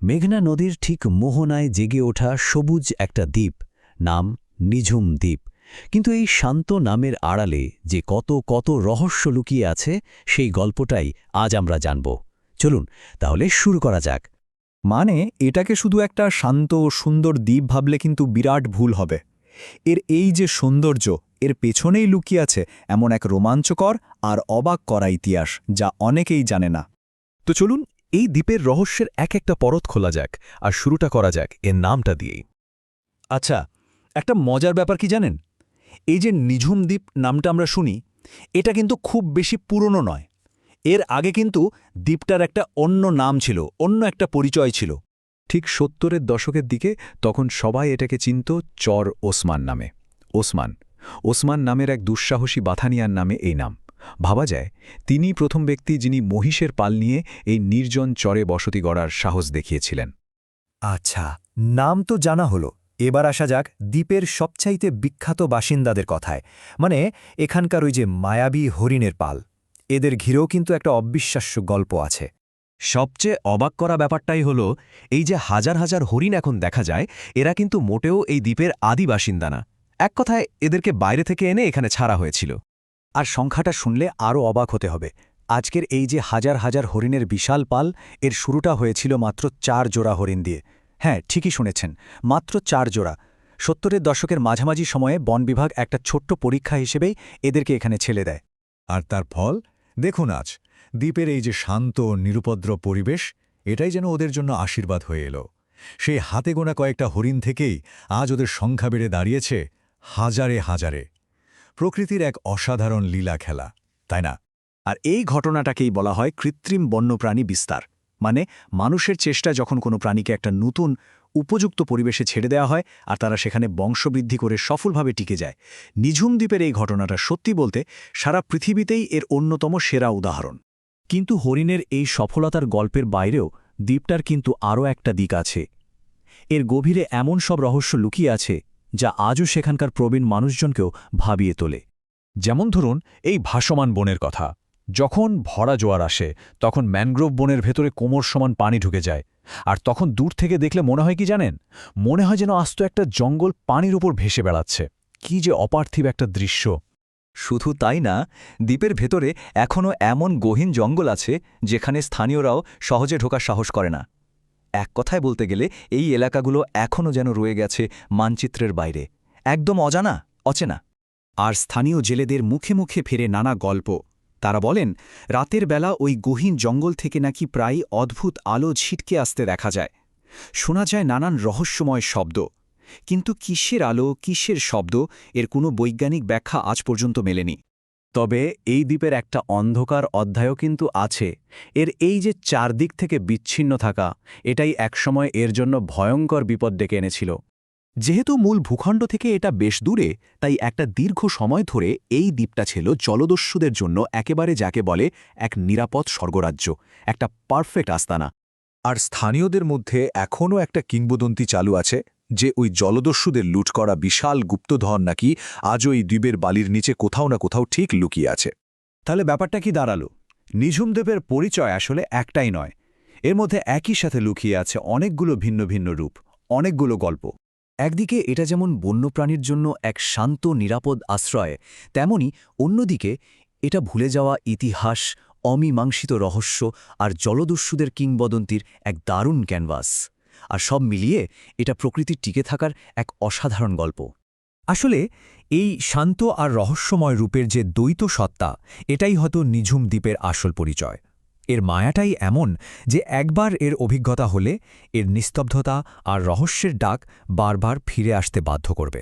মেঘনা নদীর ঠিক মোহনায় জেগে ওঠা সবুজ একটা দ্বীপ, নাম নিঝুম দ্বীপ। কিন্তু এই শান্ত নামের আড়ালে যে কত কত রহস্য লুকিয়ে আছে, সেই গল্পটাই আজ আমরা জানব। চলুন তাহলে শুরু করা যাক। মানে এটাকে শুধু একটা শান্ত ও সুন্দর দ্বীপ ভাবলে কিন্তু বিরাট ভুল হবে। এর এই যে সৌন্দর্য, এর পেছনেই লুকিয়ে আছে এমন এক রোমাঞ্চকর আর অবাক করা ইতিহাস, যা অনেকেই জানে না। তো চলুন এই দ্বীপের রহস্যের এক একটা পরত খোলা যাক, আর শুরুটা করা যাক এর নামটা দিয়েই। আচ্ছা, একটা মজার ব্যাপার কি জানেন? এই যে নিঝুম দ্বীপ নামটা আমরা শুনি, এটা কিন্তু খুব বেশি পুরনো নয়। এর আগে কিন্তু দ্বীপটার একটা অন্য নাম ছিল, অন্য একটা পরিচয় ছিল। ঠিক ৭০-এর দশকের দিকে তখন সবাই এটাকে চিনত চর ওসমান নামে। ওসমান নামের এক দুঃসাহসী বাথানিয়ার নামে এই নাম। ভাবা যায় তিনিই প্রথম ব্যক্তি যিনি মহিষের পাল নিয়ে এই নির্জন চরে বসতি গড়ার সাহস দেখিয়েছিলেন। আচ্ছা, নাম তো জানা হলো। এবার আসা যাক দ্বীপের সবচাইতে বিখ্যাত বাসিন্দাদের কথায়। মানে এখানকার ওই যে মায়াবী হরিণের পাল, এদের ঘিরেও কিন্তু একটা অবিশ্বাস্য গল্প আছে। সবচেয়ে অবাক করা ব্যাপারটাই হলো, এই যে হাজার হাজার হরিণ এখন দেখা যায়, এরা কিন্তু মোটেও এই দ্বীপের আদি বাসিন্দা না। এক কথায় এদেরকে বাইরে থেকে এনে এখানে ছাড়া হয়েছিল। আর সংখ্যাটা শুনলে আরও অবাক হতে হবে। আজকের এই যে হাজার হাজার হরিণের বিশাল পাল, এর শুরুটা হয়েছিল মাত্র ৪ জোড়া হরিণ দিয়ে। হ্যাঁ, ঠিকই শুনেছেন, মাত্র ৪ জোড়া। ৭০-এর দশকের মাঝামাঝি সময়ে বন বিভাগ একটা ছোট্ট পরীক্ষা হিসেবেই এদেরকে এখানে ছেড়ে দেয়। আর তার ফল দেখুন আজ। দ্বীপের এই যে শান্ত নিরুপদ্রব পরিবেশ, এটাই যেন ওদের জন্য আশীর্বাদ হয়ে এলো। সেই হাতে গোনা কয়েকটা হরিণ থেকেই আজ ওদের সংখ্যা বেড়ে দাঁড়িয়েছে হাজারে হাজারে। প্রকৃতির এক অসাধারণ লীলা খেলা, তাই না? আর এই ঘটনাটাকেই বলা হয় কৃত্রিম বন্যপ্রাণী বিস্তার। মানে মানুষের চেষ্টা যখন কোনো প্রাণীকে একটা নতুন উপযুক্ত পরিবেশে ছেড়ে দেওয়া হয় আর তারা সেখানে বংশবৃদ্ধি করে সফলভাবে টিকে যায়। নিঝুম দ্বীপের এই ঘটনাটা সত্যি বলতে সারা পৃথিবীতেই এর অন্যতম সেরা উদাহরণ। কিন্তু হরিণের এই সফলতার গল্পের বাইরেও দ্বীপটার কিন্তু আরও একটা দিক আছে। এর গভীরে এমন সব রহস্য লুকিয়ে আছে যা আজও সেখানকার প্রবীণ মানুষজনকেও ভাবিয়ে তোলে। যেমন ধরুন এই ভাসমান বনের কথা। যখন ভরা জোয়ার আসে তখন ম্যানগ্রোভ বনের ভেতরে কোমর সমান পানি ঢুকে যায়, আর তখন দূর থেকে দেখলে মনে হয় কি জানেন? মনে হয় যেন আস্ত একটা জঙ্গল পানির উপর ভেসে বেড়াচ্ছে। কি যে অপার্থিব একটা দৃশ্য! শুধু তাই না, দ্বীপের ভেতরে এখনও এমন গহীন জঙ্গল আছে যেখানে স্থানীয়রাও সহজে ঢোকার সাহস করে না। এক কথায় বলতে গেলে এই এলাকাগুলো এখনও যেন রয়ে গেছে মানচিত্রের বাইরে, একদম অচেনা। আর স্থানীয় জেলেদের মুখে মুখে ফেরে নানা গল্প। তারা বলেন রাতের বেলা ওই গহীন জঙ্গল থেকে নাকি প্রায় অদ্ভুত আলো ছিটকে আসতে দেখা যায়। শোনা যায় নানান রহস্যময় শব্দ। কিন্তু কিসের আলো, কিসের শব্দ, এর কোনো বৈজ্ঞানিক ব্যাখ্যা আজ পর্যন্ত মেলেনি। তবে এই দ্বীপের একটা অন্ধকার অধ্যায়ও কিন্তু আছে। এর এই যে চারদিক থেকে বিচ্ছিন্ন থাকা, এটাই একসময় এর জন্য ভয়ঙ্কর বিপদ ডেকে এনেছিল। যেহেতু মূল ভূখণ্ড থেকে এটা বেশ দূরে, তাই একটা দীর্ঘ সময় ধরে এই দ্বীপটা ছিল জলদস্যুদের জন্য একেবারে যাকে বলে এক নিরাপদ স্বর্গরাজ্য, একটা পারফেক্ট আস্তানা। আর স্থানীয়দের মধ্যে এখনও একটা কিংবদন্তি চালু আছে যে ওই জলদস্যুদের লুট করা বিশাল গুপ্তধন নাকি আজও এই দ্বীপের বালির নিচে কোথাও না কোথাও ঠিক লুকিয়ে আছে। তাহলে ব্যাপারটা কি দাঁড়ালো? নিঝুম দ্বীপের পরিচয় আসলে একটাই নয়, এর মধ্যে একই সাথে লুকিয়ে আছে অনেকগুলো ভিন্ন ভিন্ন রূপ, অনেকগুলো গল্প। একদিকে এটা যেমন বন্যপ্রাণীর জন্য এক শান্ত নিরাপদ আশ্রয়, তেমনি অন্যদিকে এটা ভুলে যাওয়া ইতিহাস, অমীমাংসিত রহস্য আর জলদস্যুদের কিংবদন্তির এক দারুণ ক্যানভাস। আর সব মিলিয়ে এটা প্রকৃতির টিকে থাকার এক অসাধারণ গল্প। আসলে এই শান্ত আর রহস্যময় রূপের যে দ্বৈত সত্তা, এটাই হয়তো নিঝুম দ্বীপের আসল পরিচয়। এর মায়াটাই এমন যে একবার এর অভিজ্ঞতা হলে এর নিস্তব্ধতা আর রহস্যের ডাক বারবার ফিরে আসতে বাধ্য করবে।